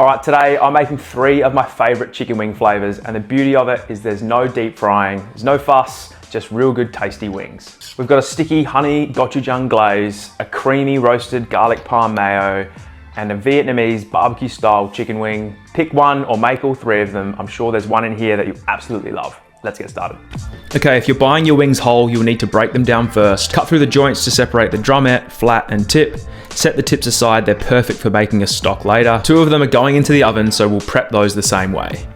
All right, today I'm making 3 of my favorite chicken wing flavors, and the beauty of it is there's no deep frying, there's no fuss, just real good tasty wings. We've got a sticky honey gochujang glaze, a creamy roasted garlic parm mayo, and a Vietnamese barbecue style chicken wing. Pick one or make all 3 of them. I'm sure there's one in here that you absolutely love. Let's get started. Okay, if you're buying your wings whole, you'll need to break them down first. Cut through the joints to separate the drumette, flat, and tip. Set the tips aside, they're perfect for making a stock later. 2 of them are going into the oven, so we'll prep those the same way.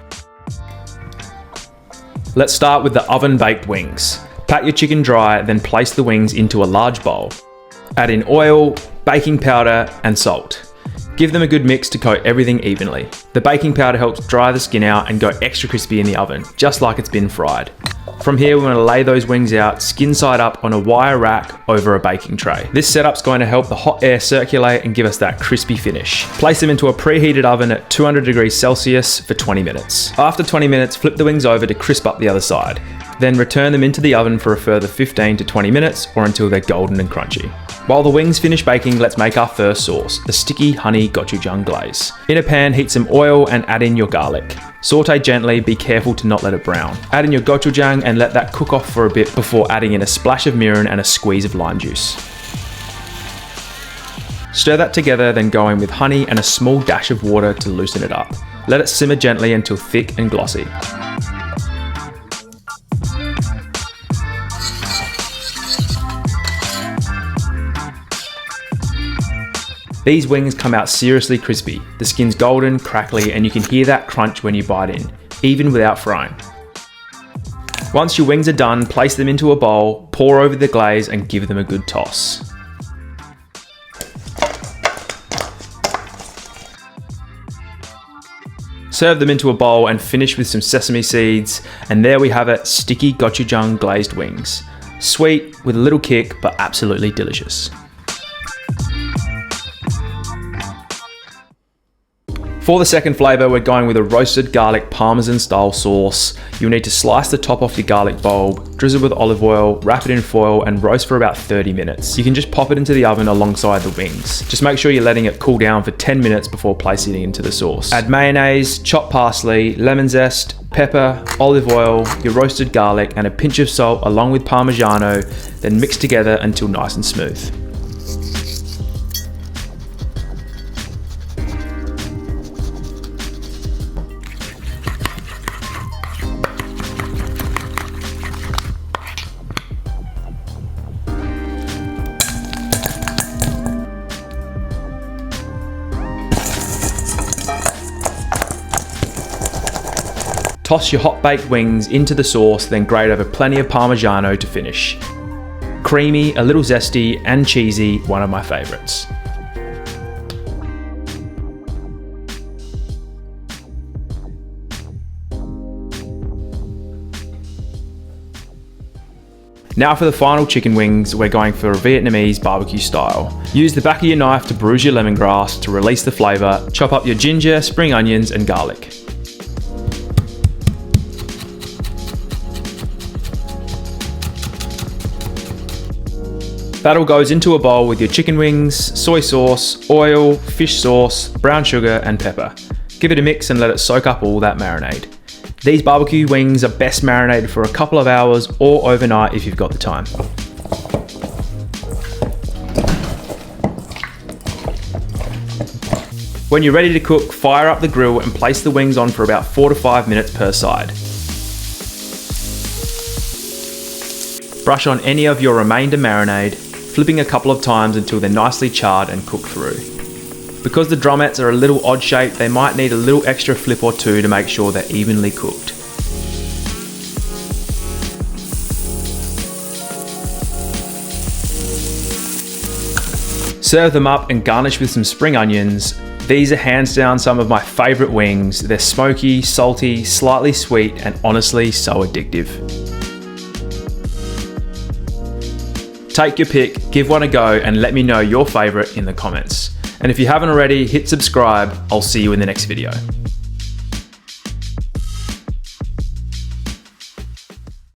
Let's start with the oven-baked wings. Pat your chicken dry, then place the wings into a large bowl. Add in oil, baking powder, and salt. Give them a good mix to coat everything evenly. The baking powder helps dry the skin out and go extra crispy in the oven, just like it's been fried. From here, we're going to lay those wings out skin side up on a wire rack over a baking tray. This setup's going to help the hot air circulate and give us that crispy finish. Place them into a preheated oven at 200 degrees Celsius for 20 minutes. After 20 minutes, flip the wings over to crisp up the other side. Then return them into the oven for a further 15 to 20 minutes or until they're golden and crunchy. While the wings finish baking, let's make our first sauce, the sticky honey gochujang glaze. In a pan, heat some oil and add in your garlic. Saute gently, be careful to not let it brown. Add in your gochujang and let that cook off for a bit before adding in a splash of mirin and a squeeze of lime juice. Stir that together, then go in with honey and a small dash of water to loosen it up. Let it simmer gently until thick and glossy. These wings come out seriously crispy. The skin's golden, crackly, and you can hear that crunch when you bite in, even without frying. Once your wings are done, place them into a bowl, pour over the glaze, and give them a good toss. Serve them into a bowl and finish with some sesame seeds, and there we have it, sticky gochujang glazed wings. Sweet, with a little kick, but absolutely delicious. For the second flavor, we're going with a roasted garlic Parmesan style sauce. You'll need to slice the top off your garlic bulb, drizzle with olive oil, wrap it in foil, and roast for about 30 minutes. You can just pop it into the oven alongside the wings. Just make sure you're letting it cool down for 10 minutes before placing it into the sauce. Add mayonnaise, chopped parsley, lemon zest, pepper, olive oil, your roasted garlic, and a pinch of salt along with Parmigiano, then mix together until nice and smooth. Toss your hot baked wings into the sauce, then grate over plenty of Parmigiano to finish. Creamy, a little zesty, and cheesy, one of my favorites. Now for the final chicken wings, we're going for a Vietnamese barbecue style. Use the back of your knife to bruise your lemongrass to release the flavour. Chop up your ginger, spring onions, and garlic. That all goes into a bowl with your chicken wings, soy sauce, oil, fish sauce, brown sugar, and pepper. Give it a mix and let it soak up all that marinade. These barbecue wings are best marinated for a couple of hours or overnight if you've got the time. When you're ready to cook, fire up the grill and place the wings on for about 4 to 5 minutes per side. Brush on any of your remainder marinade, flipping a couple of times until they're nicely charred and cooked through. Because the drumettes are a little odd shaped, they might need a little extra flip or two to make sure they're evenly cooked. Serve them up and garnish with some spring onions. These are hands down some of my favourite wings. They're smoky, salty, slightly sweet, and honestly so addictive. Take your pick, give one a go, and let me know your favourite in the comments. And if you haven't already, hit subscribe. I'll see you in the next video.